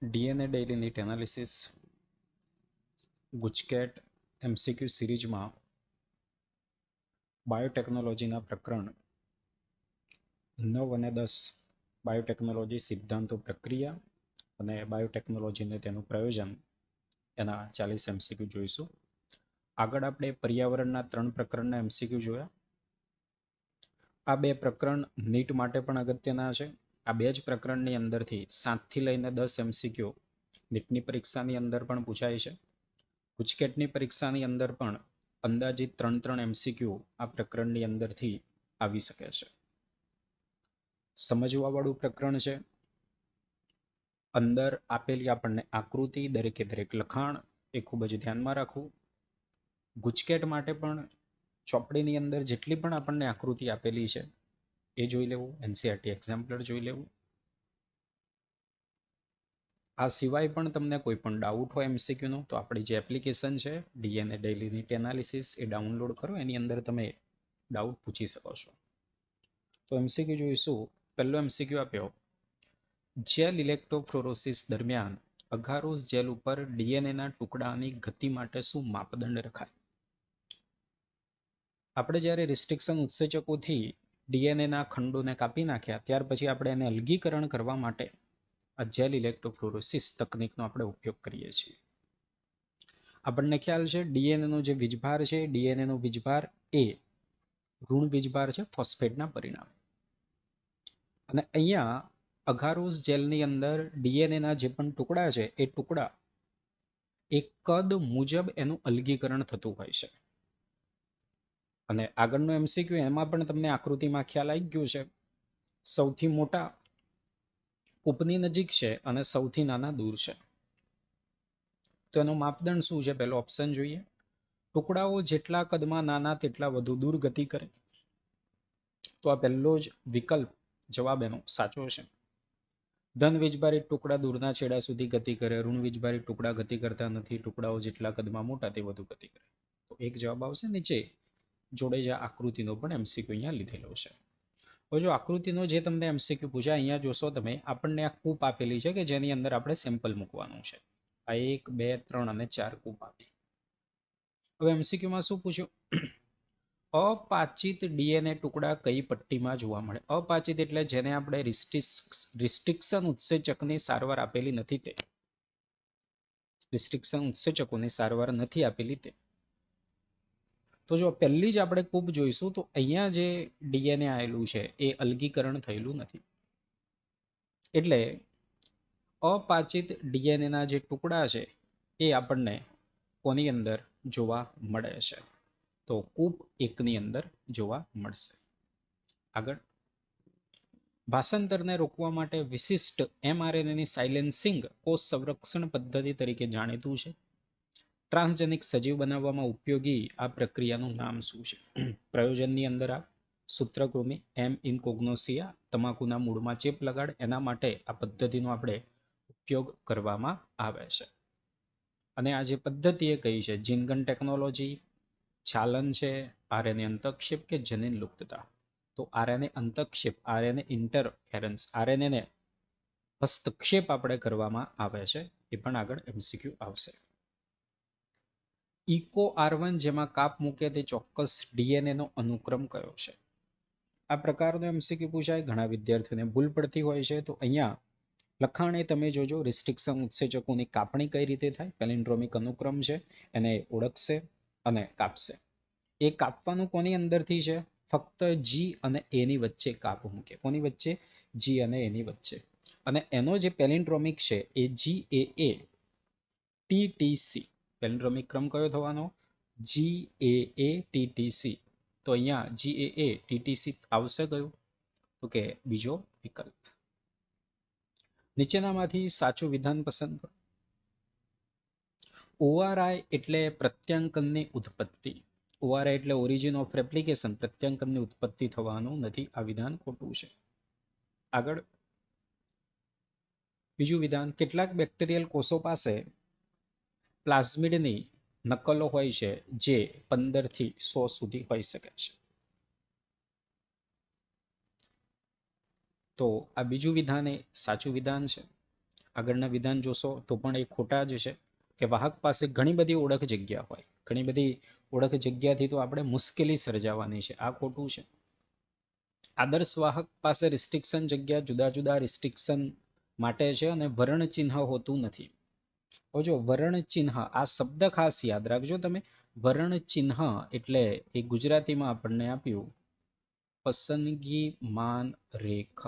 DNA daily NEET analysis GUJCET MCQ સિરીઝમાં બાયોટેકનોલોજીના પ્રકરણ 9 અને 10 બાયોટેકનોલોજી સિદ્ધાંતો પ્રક્રિયા અને બાયોટેકનોલોજીને તેનું પ્રયોજન એના 40 એમસીક્યુ જોઈશું. આગળ આપણે પર્યાવરણના 3 પ્રકરણના એમસીક્યુ જોયા. આ બે પ્રકરણ નીટ માટે પણ અગત્યના છે. આ બે જ પ્રકરણની અંદરથી 7 થી લઈને 10 એમસીક્યુ નીટની પરીક્ષાની અંદર પણ પૂછાય છે. ગુજકેટની પરીક્ષાની અંદર પણ અંદાજિત 3 એમસીક્યુ આ પ્રકરણની અંદરથી આવી શકે છે. સમજવા વાળું પ્રકરણ છે. અંદર આપેલી આપણને આકૃતિ, દરેકે દરેક લખાણ એ ખૂબ જ ધ્યાનમાં રાખવું. ગુજકેટ માટે પણ ચોપડીની અંદર જેટલી પણ આપણને આકૃતિ આપેલી છે એ જોઈ લેવું, એનસીઆરટી એક્ઝામ્પલર જોઈ લેવું. આ સિવાય પણ તમને કોઈ પણ ડાઉટ હોય એમસીક્યુનો તો આપણી જે એપ્લિકેશન છે ડીએનએ ડેઇલી નીટ એનાલિસિસ એ ડાઉનલોડ કરો, એની અંદર તમે ડાઉટ પૂછી શકો છો. તો એમસીક્યુ જોઈશું. પહેલો એમસીક્યુ આપ્યો, જેલ ઇલેક્ટ્રોફોરોસિસ દરમિયાન અગારોસ જેલ ઉપર ડીએનએના ટુકડાની ગતિ માટે શું માપદંડ રખાય? આપણે જ્યારે રિસ્ટ્રિક્શન ઉત્સેચકોથી ડીએનએના ખંડોને કાપી નાખ્યા ત્યાર પછી આપણે એને અલગીકરણ કરવા માટે આ જેલ ઇલેક્ટ્રોફ્લોરોસિસ તકનિકનો આપણે ઉપયોગ કરીએ છીએ. આપણને ખ્યાલ છે ડીએનએનો જે વીજભાર છે, ડીએનએનો વીજભાર એ ઋણ વીજભાર છે ફોસ્ફેટના પરિણામે. અને અહીંયા અગારોસ જેલની અંદર ડીએનએના જે પણ ટુકડા છે એ ટુકડા એક કદ મુજબ એનું અલગીકરણ થતું હોય છે. અને આગળનો એમસીક્યુ એમાં પણ તમને આકૃતિમાં ખ્યાલ આવી ગયો છે. સૌથી મોટા કૂપની નજીક છે અને સૌથી નાના દૂર છે. તો એનો માપદંડ શું છે? પહેલો ઓપ્શન જોઈએ. ટુકડાઓ જેટલા કદમાં નાના તેટલા વધુ દૂર ગતિ કરે. તો આ પહેલો જ વિકલ્પ જવાબ એનો સાચો છે. ધન વીજભારિત ટુકડા દૂરના છેડા સુધી ગતિ કરે, ઋણ વીજભારિત ટુકડા ગતિ કરતા નથી. ટુકડાઓ જેટલા કદમાં મોટા તે વધુ ગતિ કરે. તો એક જવાબ આવશે. નીચે જોડે જ આકૃતિનો પણ એમસીક્યુ અહીંયા લીધેલો છે. હવે જો આકૃતિનો જે તમને એમસીક્યુ પૂછાય, અહીંયા જોશો તમે, આપણને આ કૂપ આપેલી છે કે જેની અંદર આપણે સેમ્પલ મૂકવાનું છે. આ 1, 2, 3 અને 4 કૂપ આપી. હવે એમસીક્યુમાં શું પૂછ્યું? અપાચિત ડીએનએ ટુકડા કઈ પટ્ટીમાં જોવા મળે? અપાચિત એટલે જેને આપણે રિસ્ટ્રિક્શન ઉત્સેચકની સારવાર આપેલી નથી તે. રિસ્ટ્રિક્શન ઉત્સેચકોની સારવાર નથી આપેલી તે. તો જો પહેલી જ આપણે કૂપ જોઈશું તો અહીંયા જે ડીએનએ આવેલું છે એ અલગીકરણ થયેલું નથી. એટલે અપાચિત ડીએનએના જે ટુકડા છે એ આપણને કોની અંદર જોવા મળે છે? તો કૂપ 1 ની અંદર જોવા મળશે. આગળ, ભાષાંતરને રોકવા માટે વિશિષ્ટ એમઆરએનએની સાયલેન્સિંગ કોષ સંરક્ષણ પદ્ધતિ તરીકે જાણીતું છે. ટ્રાન્સજેનિક સજીવ બનાવવામાં ઉપયોગી આ પ્રક્રિયાનું નામ શું છે? પ્રયોજનની અંદર આ સૂત્રકૃમિ એમ ઇનકોગ્નોસિયા, તમાકુના મૂળમાં ચેપ લગાડ, એના માટે આ પદ્ધતિનો આપણે ઉપયોગ કરવામાં આવે છે. અને આ જે પદ્ધતિ એ કઈ છે? જીનગન ટેકનોલોજી, છાલન છે, આરએનએ અંતક્ષેપ કે જનીન લુપ્તતા? તો આરએનએ અંતક્ષેપ, આરએનએ ઇન્ટરફેરન્સ, આરએનએ હસ્તક્ષેપ આપણે કરવામાં આવે છે. એ પણ આગળ એમસીક્યુ આવશે. ઇકો R1 જેમાં કાપ મૂકે તે ચોક્કસ ડીએનએ નો અનુક્રમ કયો છે? આ પ્રકારનો એમસીક્યુ પૂછાય. ઘણા વિદ્યાર્થીઓને ભૂલ પડતી હોય છે. તો અહીંયા લખાણે તમે જોજો, રિસ્ટ્રિક્શન ઉત્સેચકોની કાપણી કઈ રીતે થાય, પેલિન્ડ્રોમિક અનુક્રમ છે એને ઓળખશે અને કાપશે. એ કાપવાનું કોની અંદરથી છે? ફક્ત જી અને એ ની વચ્ચે કાપ મૂકે. કોની વચ્ચે? જી અને એ ની વચ્ચે. અને એનો જે પેલિન્ડ્રોમિક છે એ GAA TTC. પેલિન્ડ્રોમિક ક્રમ કયો થવાનો? GAA TTC. તો અહીંયા GAA TTC આવશે કયું? તો કે બીજો વિકલ્પ. નીચેનામાંથી સાચું વિધાન પસંદ કરો. ORI એટલે પ્રત્યાંકનની ઉત્પત્તિ. ORI એટલે ઓરિજિન ઓફ રેપ્લિકેશન, પ્રત્યાંકનની ઉત્પત્તિ થવાનું નથી. આ વિધાન ખોટું છે. આગળ, બીજું વિધાન, કેટલાક બેક્ટેરિયલ કોષો પાસે પ્લાઝમિડની નકલો હોય છે જે 15 થી 100 સુધી હોઈ શકે છે. તો આ બીજું વિધાન એ સાચું વિધાન છે. આગળના વિધાન જોશો તો પણ એ ખોટા જ છે કે વાહક પાસે ઘણી બધી ઓળખ જગ્યા હોય, ઘણી બધી ઓળખ જગ્યાથી તો આપણે મુશ્કેલી સર્જાવાની છે, આ ખોટું છે. આદર્શ વાહક પાસે રિસ્ટ્રિક્શન જગ્યા જુદા જુદા રિસ્ટ્રિક્શન માટે છે અને વર્ણ ચિહ્ન હોતું નથી. જો વર્ણ ચિહ્ન, આ શબ્દ ખાસ યાદ રાખજો તમે. વર્ણ ચિહ્ન એટલે એ ગુજરાતીમાં આપણને આપ્યું પસંદગીમાન રેખક.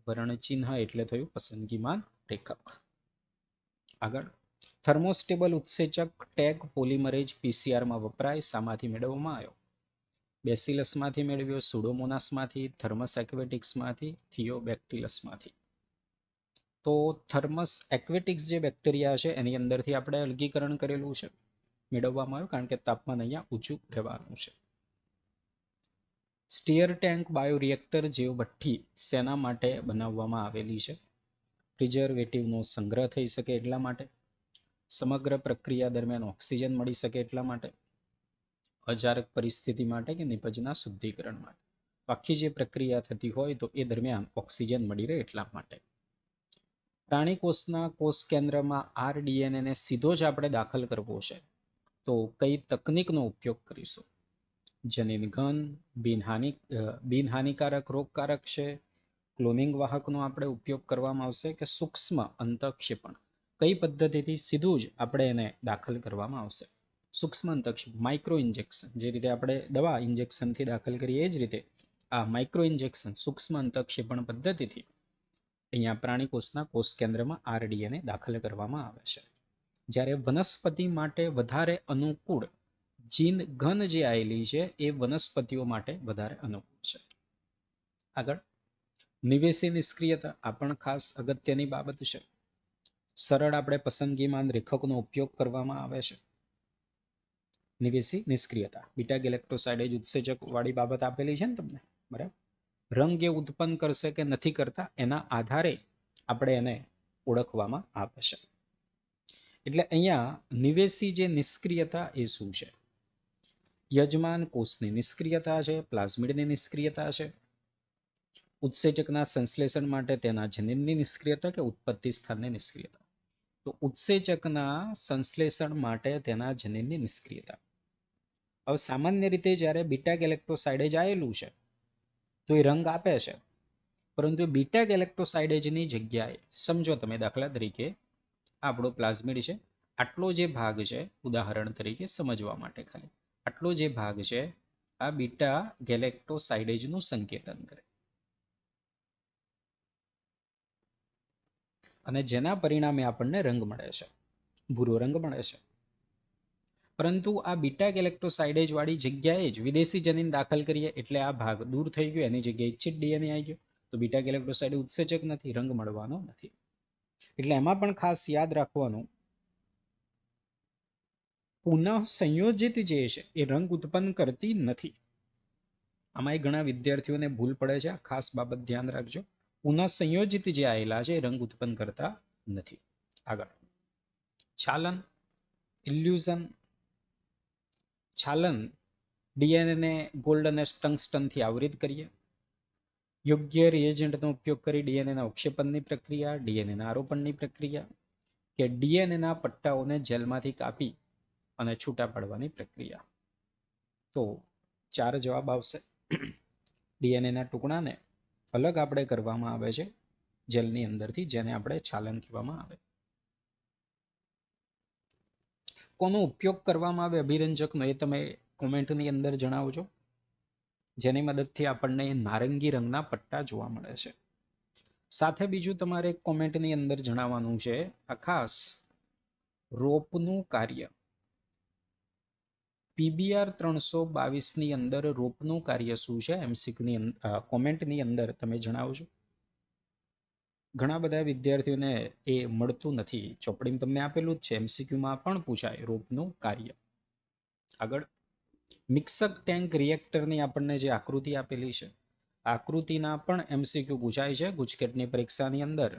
વર્ણ ચિહ્ન એટલે થયું પસંદગીમાન રેખક. આગળ, થર્મોસ્ટેબલ ઉત્સેચક ટેગ પોલિમરેજ પીસીઆરમાં વપરાય, શામાંથી મેળવવામાં આવ્યો? બેસિલસમાંથી મેળવ્યો, સુડોમોનાસમાંથી, થર્મસ એક્વેટિક્સમાંથી, થિયોબેક્ટિલસમાંથી. તો થર્મસ એક્વેટિક્સ જે બેક્ટેરિયા છે એની અંદરથી આપણે અલગીકરણ કરેલું છે, મેળવવામાં આવ્યું, કારણ કે તાપમાન અહીંયા ઊંચું રહેવાનું છે. સ્ટીયર ટેન્ક બાયોરિએક્ટર જેવ ભઠ્ઠી શેના માટે બનાવવામાં આવેલી છે? પ્રિઝર્વેટિવનો સંગ્રહ થઈ શકે એટલા માટે, સમગ્ર પ્રક્રિયા દરમિયાન ઓક્સિજન મળી શકે એટલા માટે, અજારક પરિસ્થિતિ માટે કે નિપજના શુદ્ધિકરણ માટે. આખી જે પ્રક્રિયા થતી હોય તો એ દરમિયાન ઓક્સિજન મળી રહે એટલા માટે. પ્રાણી કોષના કોષ કેન્દ્રમાં આરડીએનએને સીધો જ આપણે દાખલ કરવો છે તો કઈ તકનીકનો ઉપયોગ કરીશું? જનીન ઘન, બિનહાનિકારક રોગકારક છે, ક્લોનિંગ વાહકનો આપણે ઉપયોગ કરવામાં આવશે કે સૂક્ષ્મ અંતઃક્ષેપણ? કઈ પદ્ધતિથી સીધું જ આપણે એને દાખલ કરવામાં આવશે? સૂક્ષ્મ અંતઃક્ષેપણ, માઇક્રો ઇન્જેક્શન. જે રીતે આપણે દવા ઇન્જેક્શનથી દાખલ કરીએ એ જ રીતે આ માઇક્રો ઇન્જેક્શન સૂક્ષ્મ અંતઃક્ષેપણ પદ્ધતિથી અહીંયા પ્રાણી કોષના કોષ કેન્દ્રમાં આરડીએને દાખલ કરવામાં આવે છે. જ્યારે વનસ્પતિ માટે વધારે અનુકૂળ જીન ઘન જે આવેલી છે એ વનસ્પતિઓ માટે વધારે અનુકૂળ છે. આગળ, નિવેશી નિષ્ક્રિયતા, આ પણ ખાસ અગત્યની બાબત છે. સરળ આપણે પસંદગીમાન રેખકનો ઉપયોગ કરવામાં આવે છે. નિવેશી નિષ્ક્રિયતા, બીટા ગેલેક્ટોસાઇડેજ ઉત્સેચક વાળી બાબત આપેલી છે ને તમને, બરાબર. રંગ એ ઉત્પન્ન કરશે કે નથી કરતા એના આધારે આપણે એને ઓળખવામાં આવે છે. એટલે અહીંયા નિવેશી જે નિષ્ક્રિયતા એ શું છે? યજમાન કોષની નિષ્ક્રિયતા છે, પ્લાઝમિડની નિષ્ક્રિયતા છે, ઉત્સેચકના સંશ્લેષણ માટે તેના જનીનની નિષ્ક્રિયતા કે ઉત્પત્તિ સ્થાનની નિષ્ક્રિયતા? તો ઉત્સેચકના સંશ્લેષણ માટે તેના જનીનની નિષ્ક્રિયતા. હવે સામાન્ય રીતે જ્યારે બીટા ગેલેક્ટોસાઇડેજ આવેલું છે તો એ રંગ આપે છે, પરંતુ બીટા ગેલેક્ટોસાઇડેજની જગ્યાએ સમજો તમે, દાખલા તરીકે આપણો પ્લાઝમિડ છે, આટલો જે ભાગ છે, ઉદાહરણ તરીકે સમજવા માટે ખાલી આટલો જે ભાગ છે આ બીટા ગેલેક્ટોસાઇડેજનું સંકેતન કરે અને જેના પરિણામે આપણને રંગ મળે છે, ભૂરો રંગ મળે છે. પરંતુ આ બીટા ગેલેક્ટોસાઇડેજ વાળી જગ્યાએ જ વિદેશી જનીન દાખલ કરીએ એટલે આ ભાગ દૂર થઈ ગયો, એની જગ્યાએ ઇચ્છિત ડીએનએ આવી ગયો, તો બીટા ગેલેક્ટોસાઇડ ઉત્સેચક નથી, રંગ મળવાનો નથી. એટલે એમાં પણ ખાસ યાદ રાખવાનું, પુનઃ સંયોજિત જે છે એ રંગ ઉત્પન્ન કરતી નથી. આમાં ઘણા વિદ્યાર્થીઓને ભૂલ પડે છે, ખાસ બાબત ધ્યાન રાખજો. પુનઃ સંયોજિત જે આવેલા છે એ રંગ ઉત્પન્ન કરતા નથી. આગળ, છાલન, ઇલ્યુઝન. છાલન, ડીએનએને ગોલ્ડ અને ટંગસ્ટનથી આવૃત કરીએ, યોગ્ય રિએજન્ટનો ઉપયોગ કરી ડીએનએના અવક્ષેપણની પ્રક્રિયા, ડીએનએના આરોપણની પ્રક્રિયા કે ડીએનએના પટ્ટાઓને જેલમાંથી કાપી અને છૂટા પાડવાની પ્રક્રિયા. તો 4 જવાબ આવશે. ડીએનએના ટુકડાને અલગ આપણે કરવામાં આવે છે જેલની અંદરથી, જેને આપણે છાલન કહેવામાં આવે. કોનો ઉપયોગ કરવામાં આવે અભિરંજકનો એ તમે કોમેન્ટની અંદર જણાવજો, જેની મદદથી આપણને નારંગી રંગના પટ્ટા જોવા મળે છે. સાથે બીજું તમારે કોમેન્ટની અંદર જણાવવાનું છે આ ખાસ રોપનું કાર્ય. PBR 322 ની અંદર રોપનું કાર્ય શું છે? એમસીક્યુની કોમેન્ટની અંદર તમે જણાવજો. ઘણા બધા વિદ્યાર્થીઓને એ મળતું નથી, ચોપડીમાં તમને આપેલું જ છે, એમસીક્યુમાં પણ પૂછાય રોપનું કાર્ય. આગળ, મિક્સર ટેન્ક રિએક્ટરની આપણને જે આકૃતિ આપેલી છે, આકૃતિના પણ એમસીક્યુ પૂછાય છે ગુજકેટની પરીક્ષાની અંદર.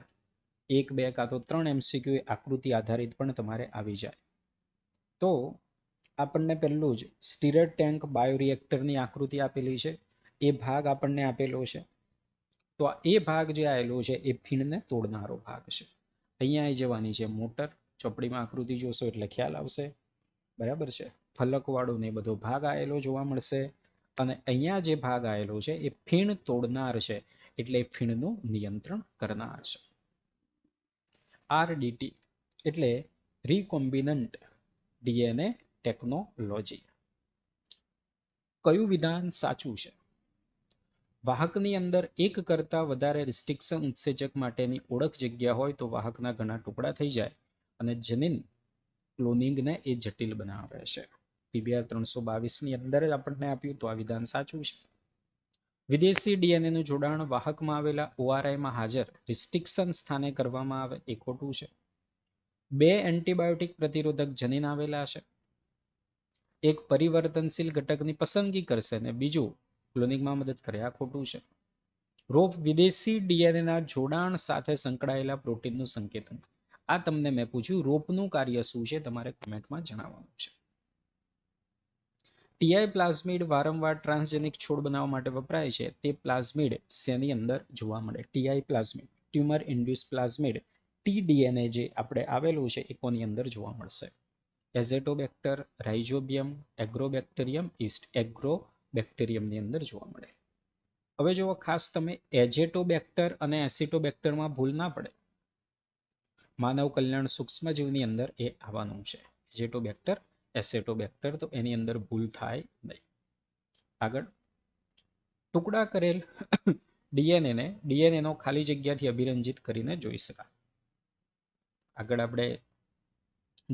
1, 2 કાં તો 3 એમસીક્યુ આકૃતિ આધારિત પણ તમારે આવી જાય. તો આપણને પહેલું જ સ્ટીરર ટેન્ક બાયોરિએક્ટરની આકૃતિ આપેલી છે, એ ભાગ આપણને આપેલો છે. તો એ ભાગ જે આવેલો છે એ ફીણને તોડનારો ભાગ છે. અહીંયા આવી જવાની છે મોટર, ચોપડીમાં આકૃતિ જોશો એટલે ખ્યાલ આવશે, બરાબર છે. ફલકવાળો ને બધો ભાગ આવેલો જોવા મળશે, અને અહીંયા જે ભાગ આવેલો છે એ ફીણ તોડનાર છે, એટલે ફીણનું નિયંત્રણ કરનાર છે. RDT એટલે રિકોમ્બિનન્ટ ડીએનએ ટેકનોલોજી. કયું વિધાન સાચું છે? વાહકની અંદર એક કરતા વધારે રિસ્ટ્રિક્શન ઉત્સેચક માટેની ઓળખ જગ્યા હોય તો વાહકના ઘણા ટુકડા થઈ જાય અને જનીન ક્લોનિંગને એ જટિલ બનાવે છે. PBR 322 ની અંદર જ આપણને આપ્યું તો આ વિધાન સાચું છે. વિદેશી ડીએનએ નું જોડાણ વાહકમાં આવેલા ORI માં હાજર રિસ્ટ્રિક્શન સ્થાને કરવામાં આવે એ ખોટું છે. 2 એન્ટીબાયોટિક પ્રતિરોધક જનીન આવેલા છે. એક પરિવર્તનશીલ ઘટકની પસંદગી કરશે અને બીજું ક્લોનિંગમાં મદદ કરે, આ ખોટું છે. રોપ વિદેશી ડીએનએ ના જોડાણ સાથે સંકળાયેલા પ્રોટીનનું સંકેતન. આ તમને મેં પૂછ્યું, રોપનું કાર્ય શું છે, તમારે કમેન્ટમાં જણાવવાનું છે. ટીઆઈ પ્લાઝમિડ વારંવાર ટ્રાન્સજેનિક છોડ બનાવવા માટે વપરાય છે. તે પ્લાઝમિડ શેની અંદર જોવા મળે? Ti plasmid, tumour induce plasmid, T DNA જે આપણે આવેલું છે એ કોની અંદર જોવા મળશે? એઝેટોબેક્ટર, રાઇઝોબિયમ, એગ્રોબેક્ટેરિયમ ઈસ્ટ, એગ્રોબેક્ટેરિયમની અંદર જોવા મળે. હવે જો ખાસ તમે એજેટોબેક્ટર અને એસિટોબેક્ટરમાં ભૂલ ના પડે, માનવ કલ્યાણ સૂક્ષ્મજીવની અંદર એ આવવાનું છે. એજેટોબેક્ટર, એસેટોબેક્ટર, તો એની અંદર ભૂલ થાય નહીં. આગળ, ટુકડા કરેલ ડીએનએનો ખાલી જગ્યાથી અભિરંજિત કરીને જોઈ શકાય. આગળ આપણે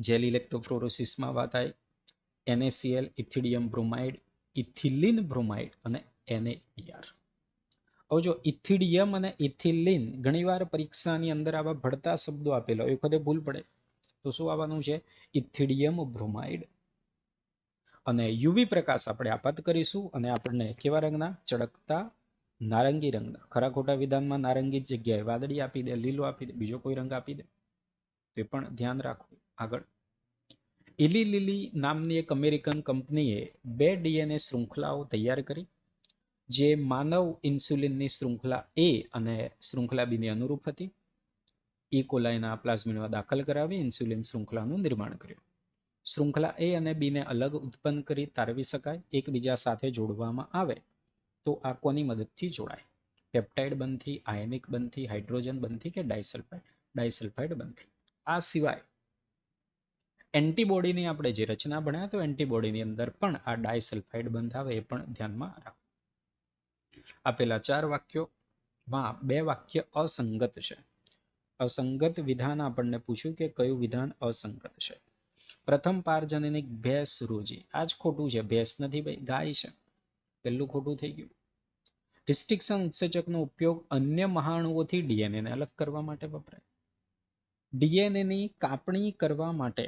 જેલ ઇલેક્ટ્રોફોરેસિસમાં વાત આવી. NaCl, ઇથિડિયમ બ્રોમાઇડ, ઇથિલિન બ્રોમાઇડ અને NaEr. હવે જો ઇથિડિયમ અને ઇથિલિન ઘણીવાર પરીક્ષાની અંદર આવા ભળતા શબ્દો આપેલા હોય, એ વખતે ભૂલ પડે તો શું આવવાનું છે? ઇથિડિયમ બ્રોમાઇડ. અને યુવી પ્રકાશ આપણે આપાત કરીશું અને આપણને કેવા રંગના? ચળકતા નારંગી રંગના. ખરા ખોટા વિધાનમાં નારંગી જગ્યાએ વાદળી આપી દે, લીલો આપી દે, બીજો કોઈ રંગ આપી દે, તે પણ ધ્યાન રાખવું. આગળ, ઇલી લિલી નામની એક અમેરિકન કંપનીએ 2 ડીએનએ શૃંખલાઓ તૈયાર કરી, જે માનવ ઇન્સ્યુલિનની શૃંખલા A અને શૃંખલા B ની અનુરૂપ હતી. ઇકોલાઈના પ્લાઝમિડમાં દાખલ કરાવી ઇન્સ્યુલિન શૃંખલાનું નિર્માણ કર્યું. શૃંખલા A અને B ને અલગ ઉત્પન્ન કરી તારવી શકાય. એકબીજા સાથે જોડવામાં આવે તો આ કોની મદદથી જોડાય? પેપ્ટાઇડ બંધથી, આયનિક બંધથી, હાઇડ્રોજન બંધથી કે ડાયસલ્ફાઇડ બંધથી. આ સિવાય એન્ટીબોડીની આપણે જે રચના ભણ્યા તો એન્ટીબોડીની અંદર પણ આ ડાયસલ્ફાઇડ બંધ આવે, એ પણ ધ્યાનમાં રાખો. આપેલા 4 વાક્યોમાં 2 વાક્ય અસંગત છે. અસંગત વિધાન આપણને પૂછ્યું કે કયું વિધાન અસંગત છે? પ્રથમ પારજનનિક ભેંસ રોજી, આ જ ખોટું છે. ભેંસ નથી ભાઈ, ગાય છે. પહેલું ખોટું થઈ ગયું. રિસ્ટ્રિક્શન ઉત્સેચકનો ઉપયોગ અન્ય મહાણુઓથી ડીએનએને અલગ કરવા માટે વપરાય. ડીએનએની કાપણી કરવા માટે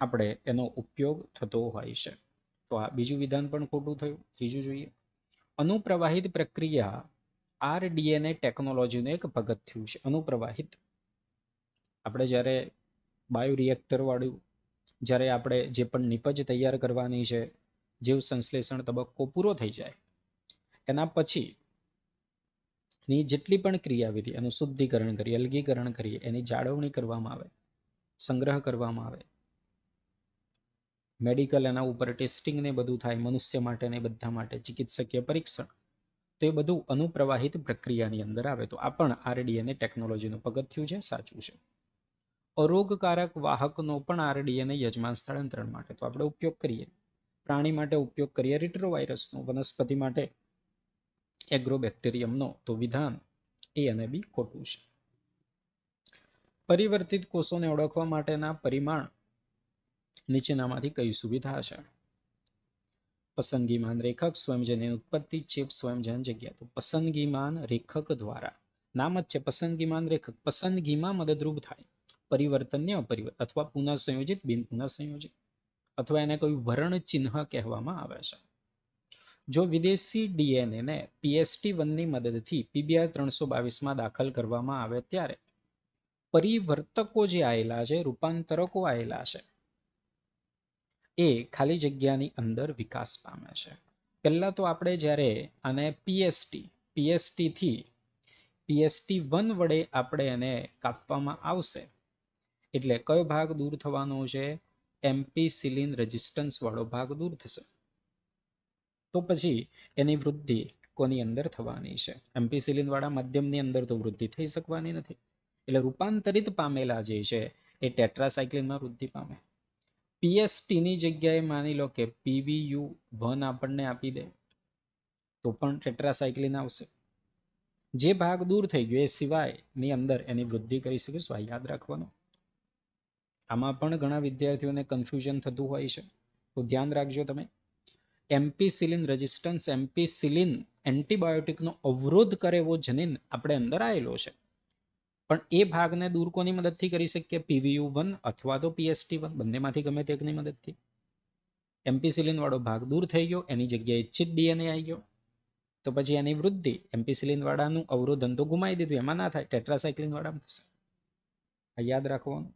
આપણે એનો ઉપયોગ થતો હોય છે. તો આ બીજું વિધાન પણ ખોટું થયું. ત્રીજું જોઈએ, અનુપ્રવાહિત પ્રક્રિયા RDNA ટેકનોલોજીનું એક પગથિયું છે. અનુપ્રવાહિત, આપણે જ્યારે બાયોરિએક્ટર વાળું, જ્યારે આપણે જે પણ નિપજ તૈયાર કરવાની છે, જીવ સંશ્લેષણ તબક્કો પૂરો થઈ જાય એના પછી ની જેટલી પણ ક્રિયાવિધિ, એનું શુદ્ધિકરણ કરીએ, અલગીકરણ કરીએ, એની જાળવણી કરવામાં આવે, સંગ્રહ કરવામાં આવે, મેડિકલ એના ઉપર ટેસ્ટિંગ ને બધું થાય, મનુષ્ય માટે ને બધા માટે ચિકિત્સકીય પરીક્ષણ, તો એ બધું અનુપ્રવાહિત પ્રક્રિયાની અંદર આવે. તો આ પણ RDNA ટેકનોલોજીનું પગથિયું છે, સાચું છે. અરોગકારક વાહકનો પણ RDNA યજમાન સ્થળાંતરણ માટે તો આપણે ઉપયોગ કરીએ. પ્રાણી માટે ઉપયોગ કરીએ રિટ્રોવાયરસનો, વનસ્પતિ માટે એગ્રોબેક્ટેરિયમનો. તો વિધાન A અને B ખોટું છે. પરિવર્તિત કોષોને ઓળખવા માટેના પરિમાણ નીચેનામાંથી કઈ સુવિધા છે? પસંદગીમાન રેખક, સ્વયંજનની ઉત્પત્તિ, ચેપ, સ્વયંજન જગ્યા. તો પસંદગીમાન રેખક દ્વારા, નામ જ છે પસંદગીમાન રેખક, પસંદગીમાં મદદરૂપ થાય. પરિવર્તનને અપરિવર્તન અથવા પુનઃ સંયોજિત, બિન પુનઃ સંયોજિત, અથવા એને કોઈ વર્ણ ચિહ્ન કહેવામાં આવે છે. જો વિદેશી ડીએનએ ને PST1 ની મદદથી PBR 322માં દાખલ કરવામાં આવે ત્યારે પરિવર્તકો જે આવેલા છે, રૂપાંતરકો આવેલા છે, એ ખાલી જગ્યાની અંદર વિકાસ પામે છે. પહેલા તો આપણે જ્યારે આને PST થી PST1 વડે આપણે એને કાપવામાં આવશે એટલે કયો ભાગ દૂર થવાનો છે? એમ્પિસિલિન રેઝિસ્ટન્સ વાળો ભાગ દૂર થશે. તો પછી એની વૃદ્ધિ કોની અંદર થવાની છે? એમ્પિસિલિન વાળા માધ્યમની અંદર તો વૃદ્ધિ થઈ શકવાની નથી. એટલે રૂપાંતરિત પામેલા જે છે એ ટેટ્રાસાયક્લિનમાં વૃદ્ધિ પામે. PSTની જગ્યાએ માની લો કે PVU1 આપણને આપી દે તો પણ ટેટ્રાસાયક્લિન આવશે. જે ભાગ દૂર થઈ ગયો એ સિવાયની અંદર એની વૃદ્ધિ કરી શકીશું. આ યાદ રાખવાનું. આમાં પણ ઘણા વિદ્યાર્થીઓને કન્ફ્યુઝન થતું હોય છે, તો ધ્યાન રાખજો તમે. એમ્પિસિલિન રેઝિસ્ટન્સ, એમ્પિસિલિન એન્ટીબાયોટિકનો અવરોધ કરે એવો જનીન આપણે અંદર આવેલો છે, પણ એ ભાગને દૂર કોની મદદથી કરી શકીએ? PVU1 અથવા તો PST1, બંનેમાંથી ગમે તે એકની મદદથી. એમ્પિસિલિન વાળો ભાગ દૂર થઈ ગયો, એની જગ્યાએ ઇચ્છિત DNA આવી ગયો, તો પછી એની વૃદ્ધિ એમ્પિસિલિન વાળાનું અવરોધન તો ગુમાવી દીધું, એમાં ના થાય, ટેટ્રાસાયક્લિન વાળામાં થશે. આ યાદ રાખવાનું.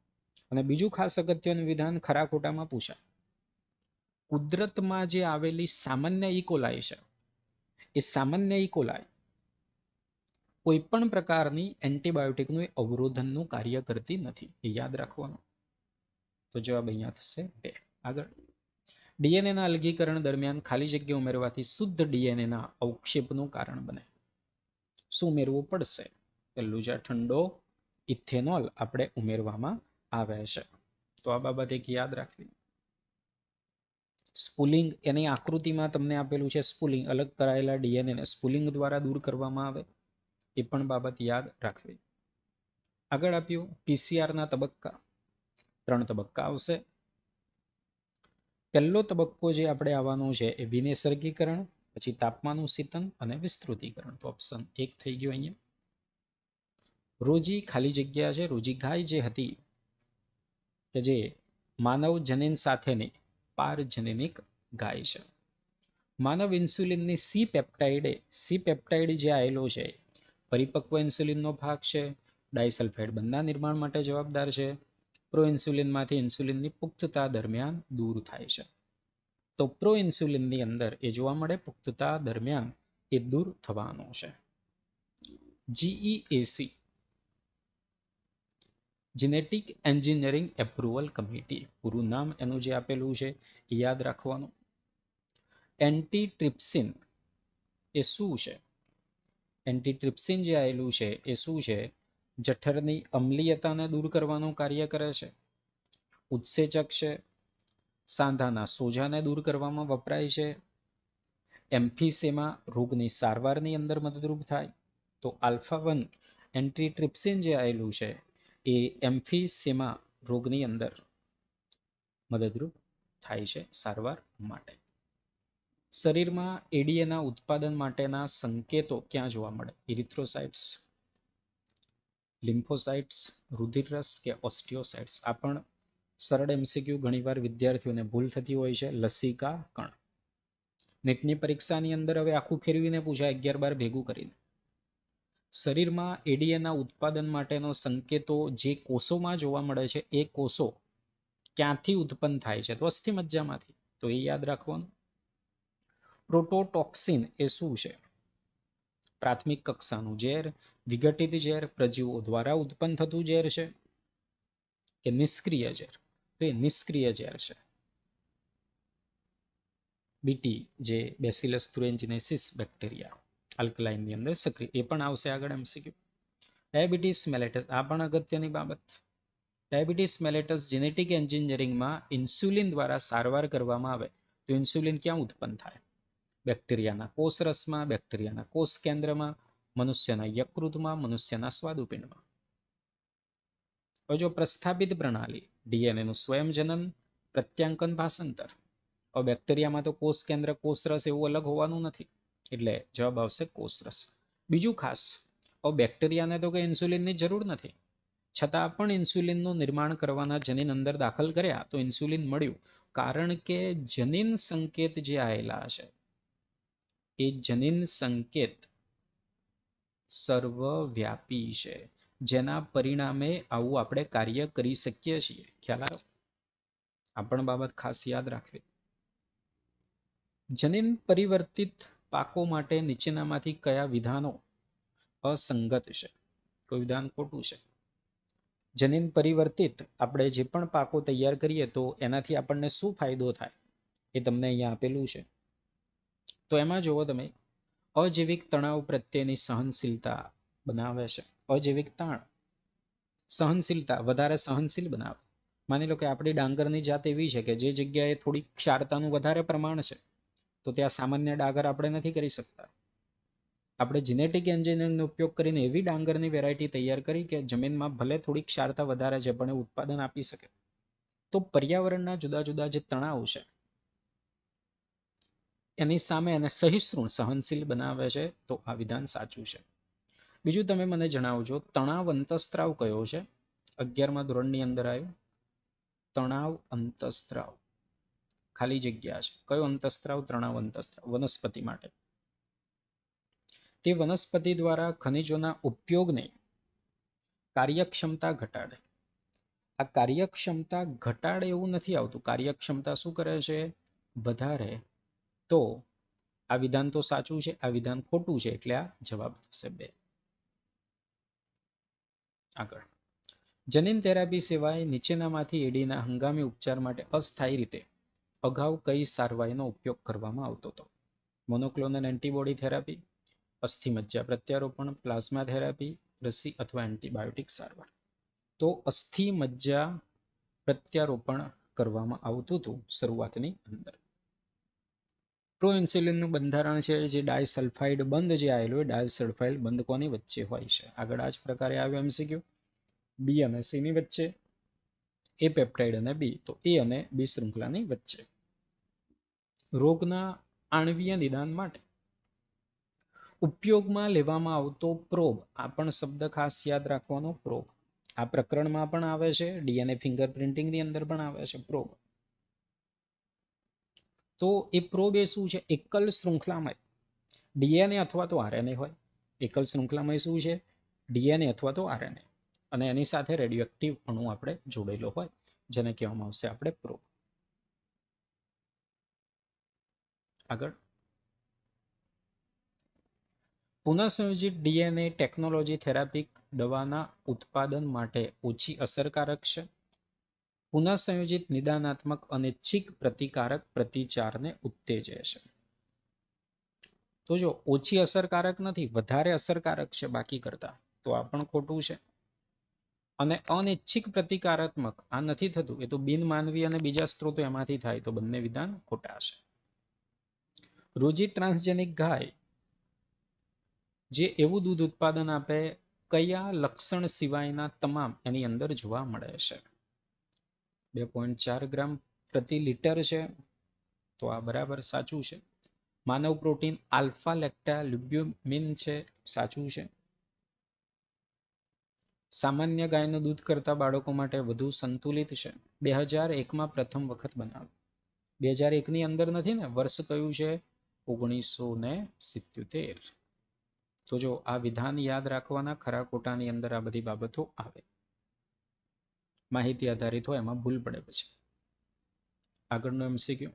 અને બીજું ખાસ અગત્યનું વિધાન ખરા ખોટામાં પૂછાય. કુદરતમાં જે આવેલી સામાન્ય ઇકોલાઈ છે, એ સામાન્ય ઇકોલાઈ કોઈ પણ પ્રકારની એન્ટીબાયોટિકનું અવરોધનનું કાર્ય કરતી નથી, એ યાદ રાખવાનું. તો જવાબ અહીંયા થશે 2. આગળ, ડીએનએના અલગીકરણ દરમિયાન ખાલી જગ્યા ઉમેરવાથી શુદ્ધ ડીએનએના અવક્ષેપનું કારણ બને. શું ઉમેરવું પડશે? પહેલું છે ઠંડો ઇથેનોલ આપણે ઉમેરવામાં આવે છે. તો આ બાબત એક યાદ રાખવી. સ્પુલિંગ, એની આકૃતિમાં તમને આપેલું છે સ્પુલિંગ, અલગ કરાયેલા ડીએનએને સ્પુલિંગ દ્વારા દૂર કરવામાં આવે, એ પણ બાબત યાદ રાખવી. આગળ આપ્યું પીસીઆરના તબક્કા. 3 તબક્કા આવશે. પહેલો તબક્કો જે આપણે આવવાનો છે એ વિનિસર્ગીકરણ, પછી તાપમાન ઉષ્ણીતન અને વિસ્તૃતીકરણ. તો ઓપ્શન 1 થઈ ગયો અહીંયા. રોજી ખાલી જગ્યા છે, રોજી ગાય જે હતી કે જે માનવ જનીન સાથેની પારજનનિક ગાય છે. માનવ ઇન્સ્યુલિનની સી પેપ્ટાઇડ જે આવેલો છે, પરિપક્વ ઇન્સ્યુલિનનો ભાગ છે, ડાયસલ્ફાઇડ બંધના નિર્માણ માટે જવાબદાર છે. પ્રો ઇન્સ્યુલિનમાંથી ઇન્સ્યુલિનની પુખ્તતા દરમિયાન દૂર થાય છે. તો પ્રો ઇન્સ્યુલિનની અંદર એ જોવા મળે, પુખ્તતા દરમિયાન એ દૂર થવાનો છે. GEAC, genetic engineering approval committee, પૂરું નામ એનું જે આપેલું છે એ યાદ રાખવાનું. એન્ટીટ્રિપ્સિન એ શું છે? એન્ટીટ્રિપ્સિન જે આવેલું છે એ શું છે? જઠરની અમ્લીયતાને દૂર કરવાનું કાર્ય કરે છે, ઉત્સેચક છે, સાંધાના સોજાને દૂર કરવામાં વપરાય છે, એમ્ફીસેમા રોગની સારવારની અંદર મદદરૂપ થાય. તો આલ્ફા 1 એન્ટીટ્રિપ્સિન જે આવેલું છે એ એમ્ફીસેમા રોગની અંદર મદદરૂપ થાય છે સારવાર માટે. શરીરમાં એડીએના ઉત્પાદન માટેના સંકેતો ક્યાં જોવા મળે? ઇરિથ્રોસાઇટ્સ, લિમ્ફોસાઇટ્સ, રુધિરરસ કે ઓસ્ટિયોસાઇટ્સ. આ પણ સરળ MCQ ઘણીવાર વિદ્યાર્થીઓને ભૂલ થતી હોય છે. લસિકા કણ. નીટની પરીક્ષાની અંદર હવે આખું ફેરવીને પૂછાય 11-12 ભેગું કરીને. શરીરમાં એડીએના ઉત્પાદન માટેનો સંકેતો જે કોષોમાં જોવા મળે છે, એ કોષો ક્યાંથી ઉત્પન્ન થાય છે? તો અસ્થિમજ્જામાંથી. તો એ યાદ રાખવાનું. પ્રોટોટોક્સિન એ શું છે? પ્રાથમિક કક્ષાનું ઝેર, વિઘટિત ઝેર, પ્રજીવો દ્વારા ઉત્પન્ન થતું ઝેર છે કે નિષ્ક્રિય ઝેર? તો એ નિષ્ક્રિય ઝેર છે. બીટી જે બેસિલસ તુરેન્જીનેસિસ બેક્ટેરિયા આલ્કલાઇનની અંદર સક્રિય, એ પણ આવશે આગળ MCQ. ડાયાબિટીસ મેલેટસ, આ પણ અગત્યની બાબત. ડાયાબિટીસ મેલેટસ જેનેટિક એન્જિનિયરિંગમાં ઇન્સ્યુલિન દ્વારા સારવાર કરવામાં આવે તો ઇન્સ્યુલિન ક્યાં ઉત્પન્ન થાય? બેક્ટેરિયાના કોષરસમાં, બેક્ટેરિયાના કોષ કેન્દ્રમાં, મનુષ્યના યકૃતમાં, મનુષ્યના સ્વાદુપિંડમાં. હવે જો પ્રસ્થાપિત પ્રણાલી, ડીએનએનું સ્વયંજનન, પ્રત્યાંકન, ભાષાંતર. હવે બેક્ટેરિયામાં તો કોષ કેન્દ્ર, કોષરસ એવું અલગ હોવાનું નથી, એટલે જવાબ આવશે કોષરસ. બીજું ખાસ, હવે બેક્ટેરિયાને તો કંઈ ઇન્સ્યુલિનની જરૂર નથી, છતાં પણ ઇન્સ્યુલિનનું નિર્માણ કરવાના જનીન અંદર દાખલ કર્યા તો ઇન્સ્યુલિન મળ્યું, કારણ કે જનીન સંકેત જે આવેલા છે એ જનીન સંકેત સર્વવ્યાપી છે, જેના પરિણામે આવું આપણે કાર્ય કરી શકીએ છીએ. ખ્યાલ આવ્યો? આ પણ બાબત ખાસ યાદ રાખવી. જનીન પરિવર્તિત પાકો માટે નીચેનામાંથી કયા વિધાનો અસંગત છે, કોઈ વિધાન ખોટું છે. જનીન પરિવર્તિત આપણે જે પણ પાકો તૈયાર કરીએ તો એનાથી આપણને શું ફાયદો થાય એ તમને અહીંયા આપેલું છે. તો એમાં જુઓ તમે, અજૈવિક તણાવ પ્રત્યેની સહનશીલતા બનાવે છે. અજૈવિક તાણ સહનશીલતા વધારે સહનશીલ બનાવે. માની લો કે આપણી ડાંગરની જાત એવી છે કે જે જગ્યાએ થોડી ક્ષારતાનું વધારે પ્રમાણ છે તો ત્યાં સામાન્ય ડાંગર આપણે નથી કરી શકતા. આપણે જીનેટિક એન્જિનિયરિંગનો ઉપયોગ કરીને એવી ડાંગરની વેરાયટી તૈયાર કરી કે જમીનમાં ભલે થોડી ક્ષારતા વધારે છે પણ એ ઉત્પાદન આપી શકે. તો પર્યાવરણના જુદા જુદા જે તણાવ છે એની સામે એને સહિષ્ણુ સહનશીલ બનાવે છે. તો આ વિધાન સાચું છે. બીજું તમે મને જણાવજો, તણાવ અંતસ્ત્રાવ કયો છે? 11મા ધોરણની અંદર આવ્યું તણાવ અંતસ્ત્રાવ, ખાલી જગ્યા છે. કયો અંતસ્ત્રાવ? તણાવ અંતસ્ત્રાવ વનસ્પતિ માટે. તે વનસ્પતિ દ્વારા ખનિજોના ઉપયોગને કાર્યક્ષમતા ઘટાડે. આ કાર્યક્ષમતા ઘટાડે એવું નથી આવતું. કાર્યક્ષમતા શું કરે છે? વધારે. તો આ વિધાન તો સાચું છે, આ વિધાન ખોટું છે, એટલે આ જવાબ થશે 2. આગળ, જનીન થેરાપી સિવાય નીચેનામાંથી એડીના હંગામી ઉપચાર માટે અસ્થાયી રીતે અગાઉ કઈ સારવારનો ઉપયોગ કરવામાં આવતો હતો? Monoclonal antibody therapy, અસ્થિમજ્જા પ્રત્યારોપણ, plasma therapy, રસી અથવા એન્ટીબાયોટિક સારવાર. તો અસ્થિમજ્જા પ્રત્યારોપણ કરવામાં આવતું હતું શરૂઆતની અંદર. પ્રોઇન્સ્યુલિનનું બંધારણ છે જે ડાયસલ્ફાઇડ બંધ જે આવેલું હોય, ડાયસલ્ફાઇડ બંધ કોની વચ્ચે હોય છે? આગળ આ જ પ્રકારે આવ્યું એમસીક્યુ. બી અને સી ની વચ્ચે, એ પેપ્ટાઇડ અને બી, તો એ અને બી શૃંખલાની વચ્ચે. રોગના આણ્વીય નિદાન માટે ઉપયોગમાં લેવામાં આવતો પ્રોબ, આ પણ શબ્દ ખાસ યાદ રાખવાનો, પ્રોબ. આ પ્રકરણમાં પણ આવે છે, ડીએનએ ફિંગરપ્રિન્ટિંગની અંદર પણ આવે છે પ્રોબ. તો એ પ્રોબ એ શું છે? એકલ શૃંખલામાં ડીએનએ અથવા તો આરએનએ હોય. એકલ શૃંખલામાં શું છે? ડીએનએ અથવા તો આરએનએ, અને એની સાથે રેડિયોએક્ટિવ અણુ આપણે જોડેલો હોય, જેને કહેવામાં આવશે આપણે પ્રોબ. આગળ, પુનઃસંયોજિત ડીએનએ ટેકનોલોજી થેરાપિક દવાના ઉત્પાદન માટે ઓછી અસરકારક છે. પુનઃસંયોજિત નિદાનાત્મક અનૈચ્છિક પ્રતિકારક પ્રતિચારને ઉત્તેજે છે. તો જો ઓછી અસરકારક નથી, વધારે અસરકારક છે બાકી કરતા, તો આ પણ ખોટું છે. અને અનૈચ્છિક પ્રતિકારાત્મક આ નથી થતું, એ તો બિનમાનવી અને બીજા સ્ત્રોતો એમાંથી થાય, તો બંને વિધાન ખોટા છે. રોજી ટ્રાન્સજેનિક ગાય જે એવું દૂધ ઉત્પાદન આપે કયા લક્ષણ સિવાયના તમામ એની અંદર જોવા મળે છે? 2.4 ગ્રામ પ્રતિ લિટર છે, તો આ બરાબર સાચું છે. માનવ પ્રોટીન આલ્ફા લેક્ટા લ્યુબ્યુમિન છે, સાચું છે. સામાન્ય ગાયનું દૂધ કરતા બાળકો માટે વધુ સંતુલિત છે. 2001માં પ્રથમ વખત બનાવ્યું. 2001ની અંદર નથી ને, વર્ષ કયું છે? 1977. તો જો આ વિધાન યાદ રાખવાના, ખરા ખોટાની અંદર આ બધી બાબતો આવે. માહિતી આધારિત હોય એમાં ભૂલ પડે પછી. આગળનો એમસીક્યુ.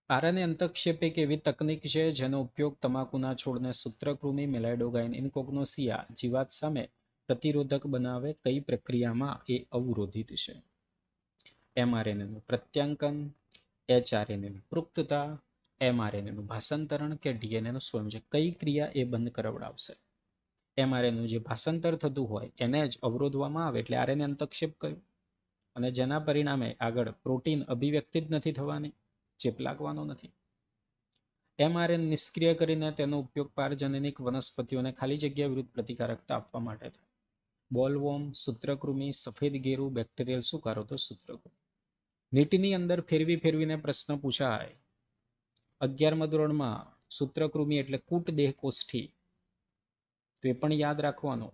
આરએનએ અંતક્ષેપ એક એવી તકનીક છે જેનો ઉપયોગ તમાકુના છોડને સૂત્રકૃમિ મેલાઇડોગાઇન ઇનકોગ્નોસિયા જીવાત સામે પ્રતિરોધક બનાવે કઈ પ્રક્રિયામાં એ અવરોધિત છે? એમઆરએનએનું પ્રત્યાંકન, એચઆરએનએનું પુખ્તતા, એમઆરએનએનું ભાષાંતરણ કે ડીએનએનું સ્વયંજક, કઈ ક્રિયા એ બંધ કરાવડાવશે? એમઆરએનએનું જે ભાષાંતર થતું હોય એને જ અવરોધવામાં આવે એટલે આરએનએ અંતક્ષેપ કહ્યું. અને જેના પરિણામે આગળ પ્રોટીન અભિવ્યક્તિ જ નથી થવાની, ચેપ લાગવાનો નથી. એમઆરએન નિષ્ક્રિય કરીને તેનો ઉપયોગ પારજનનિક વનસ્પતિઓને ખાલી જગ્યા વિરુદ્ધ પ્રતિકારકતા આપવા માટે થાય. બોલવોર્મ, સૂત્રકૃમિ, સફેદ ગેરુ, બેક્ટેરિયલ સુકારો, તો સૂત્રકૃમિ. નીટની અંદર ફેરવી ફેરવીને પ્રશ્ન પૂછાય. 11મા ધોરણમાં સૂત્રકૃમિ એટલે કૂટ દેહ કોષ્ઠી, તો એ પણ યાદ રાખવાનું.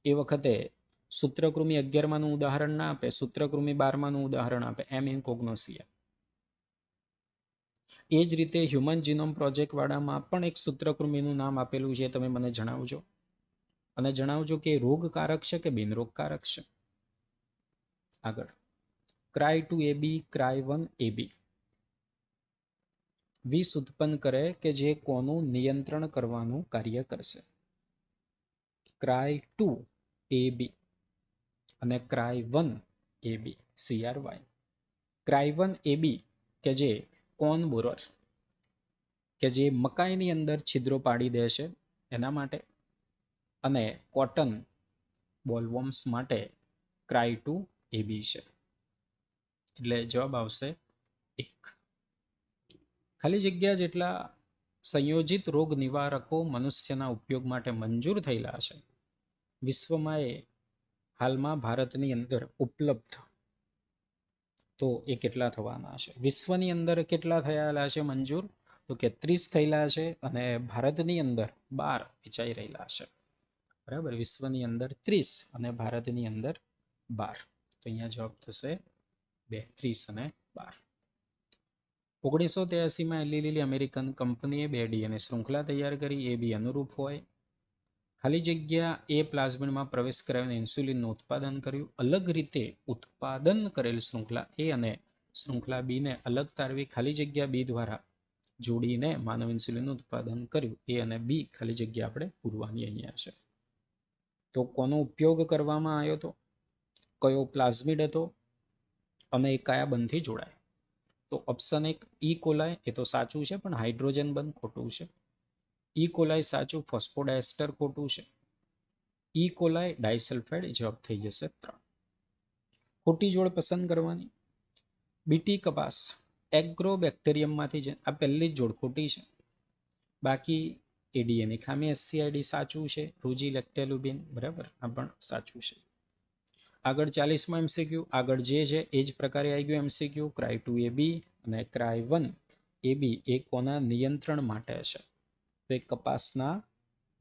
એ વખતે સૂત્રકૃમિ 11માનું ઉદાહરણ ના આપે, સૂત્રકૃમિ 12માનું ઉદાહરણ આપે, એમ ઇનકોગ્નોસિયા. એ જ રીતે હ્યુમન જીનોમ પ્રોજેક્ટ વાળામાં પણ એક સૂત્રકૃમિનું નામ આપેલું છે, તમે મને જણાવજો. અને જણાવજો કે રોગકારક છે કે બિનરોગકારક છે. આગળ, ક્રાય 2 AB, ક્રાય 1 AB. વિષ ઉત્પન્ન કરે કે જે કોનું નિયંત્રણ કરવાનું કાર્ય કરશે. ક્રાય 2 AB અને cry 1 AB CRY. Cry 1 AB કે જે કોન બોરર કે જે મકાઈની અંદર છિદ્રો પાડી દે છે એના માટે, અને કોટન બોલવોર્મ્સ માટે ક્રાય 2 AB છે. એટલે જવાબ આવશે 1. ખાલી જગ્યા જેટલા સંયોજિત રોગ નિવારકો મનુષ્યના ઉપયોગ માટે મંજૂર થયેલા છે વિશ્વમાં એ હાલમાં ભારતની અંદર ઉપલબ્ધ, તો એ કેટલા થવાના છે? વિશ્વની અંદર કેટલા થયેલા છે મંજૂર? તો કે 30 થયેલા છે, અને ભારતની અંદર 12 વેચાઈ રહેલા છે. બરાબર, વિશ્વની અંદર 30 અને ભારતની અંદર 12. તો અહીંયા જવાબ થશે 2, 30 અને 12. 1983માં એલી લીલી અમેરિકન કંપનીએ 2 ડીએનએ શૃંખલા તૈયાર કરી. એ બી અનુરૂપ હોય. ખાલી જગ્યા એ પ્લાઝમિડમાં પ્રવેશ કરાવીને ઇન્સ્યુલિનનું ઉત્પાદન કર્યું. અલગ રીતે ઉત્પાદન કરેલ શૃંખલા એ અને શૃંખલા બી ને અલગ તારવી ખાલી જગ્યા બી દ્વારા જોડીને માનવ ઇન્સ્યુલિનનું ઉત્પાદન કર્યું. એ અને બી ખાલી જગ્યા આપણે પૂરવાની અહીંયા છે. તો કોનો ઉપયોગ કરવામાં આવ્યો હતો? કયો પ્લાઝમિડ હતો અને એ કયા બંધથી જોડાય? તો ઓપ્શન 1 ઈ કોલાય, એ તો સાચું છે, પણ હાઇડ્રોજન બંધ ખોટું છે. ઈ કોલાય સાચું, ફોસ્ફોડાયસ્ટર ખોટું છે. ઈ કોલાય ડાયસલ્ફાઇડ જવાબ થઈ જશે 3. ખોટી જોડ પસંદ કરવાની. બીટી કપાસ એગ્રોબેક્ટેરિયમમાંથી છે. આ પહેલી જ જોડ ખોટી છે. બાકી એડીએની ખામી એસસીઆઈડી સાચું છે. રૂજી લેક્ટેલુબિન બરાબર, આ પણ સાચું છે. આગળ 40માં એમસીક્યુ. આગળ જે છે એ જ પ્રકારે આવી ગયું એમસીક્યુ. ક્રાય 2 AB અને ક્રાય 1 AB એ કોના નિયંત્રણ માટે છે? તો એક કપાસના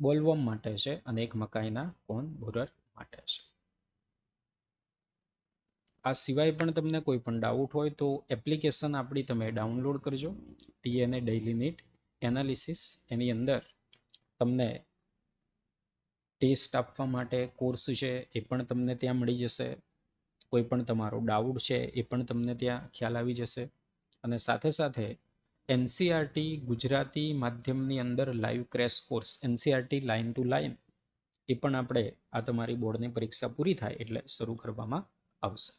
બોલવર્મ માટે છે અને એક મકાઈના કોન બોરર માટે છે. આ સિવાય પણ તમને કોઈ પણ ડાઉટ હોય તો એપ્લિકેશન આપણી તમે ડાઉનલોડ કરજો, ટીએનએ ડેઇલી નીટ એનાલિસિસ. એની અંદર તમને ટેસ્ટ આપવા માટે કોર્સ છે એ પણ તમને ત્યાં મળી જશે. કોઈ પણ તમારો ડાઉટ છે એ પણ તમને ત્યાં ખ્યાલ આવી જશે. અને સાથે સાથે એનસીઆરટી ગુજરાતી માધ્યમની અંદર live crash course NCERT line to line એ પણ આપણે આ તમારી બોર્ડની પરીક્ષા પૂરી થાય એટલે શરૂ કરવામાં આવશે.